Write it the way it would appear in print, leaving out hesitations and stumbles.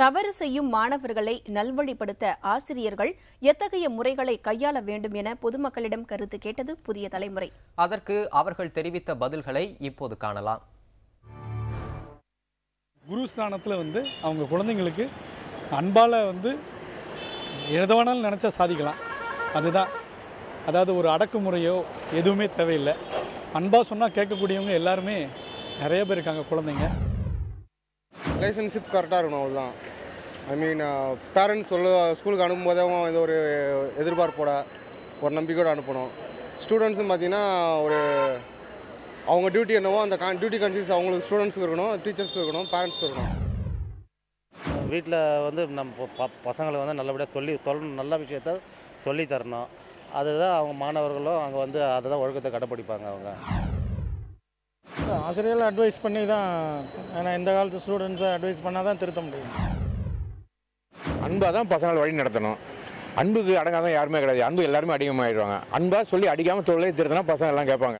தவறு செய்யும் மாணவர்களை நல்வழிப்படுத்த ஆசிரியர்கள் எத்தகைய முறைகளை கையாள வேண்டும் என பொதுமக்களிடம் கருத்து கேட்டது புதிய தலைமுறை. அதற்கு அவர்கள் தெரிவித்த பதில்களை இப்போது காணலாம். குரு ஸ்தானத்தில் அவங்க குழந்தைங்களுக்கு அன்பால் எதுவானாலும் நினச்சா சாதிக்கலாம். அதுதான், அதாவது ஒரு அடக்குமுறையோ எதுவுமே தேவையில்லை. அன்பாக சொன்னால் கேட்கக்கூடியவங்க எல்லாருமே நிறைய பேர் இருக்காங்க. குழந்தைங்க ரிலேஷன்ஷிப் கரெக்டாக இருக்கணும். அவ்வளோதான். ஐ மீன் பேரண்ட்ஸ் ஸ்கூலுக்கு அனுப்பும்போதே இது ஒரு எதிர்பார்ப்போட ஒரு நம்பிக்கையோடு அனுப்பணும். ஸ்டூடெண்ட்ஸும் பார்த்திங்கன்னா அவங்க டியூட்டி என்னவோ அந்த டியூட்டி கான்சியஸ் அவங்களுக்கு ஸ்டூடெண்ட்ஸுக்கு இருக்கணும், டீச்சர்ஸ்க்கு இருக்கணும், பேரண்ட்ஸ்க்கு இருக்கணும். வீட்டில் நம்ம பசங்களை நல்லபடியாக நல்ல விஷயத்த சொல்லி தரணும். அதுதான் அவங்க மாணவர்களும் அங்கே அதை தான் ஒழுக்கத்தை கடைப்பிடிப்பாங்க. அவங்க ஆசிரியர்கள் அட்வைஸ் பண்ணி தான், ஏன்னா இந்த காலத்து ஸ்டூடெண்ட்ஸை அட்வைஸ் பண்ணால் தான் திருத்த முடியும். அன்பாக தான் பசங்களை வழி நடத்தணும். அன்புக்கு அடங்காதான் யாருமே கிடையாது. அன்பு எல்லாருமே அதிகமாகிடுவாங்க. அன்பாக சொல்லி அடிக்காமல் தொழிலை திருத்தினா பசங்க எல்லாம் கேட்பாங்க.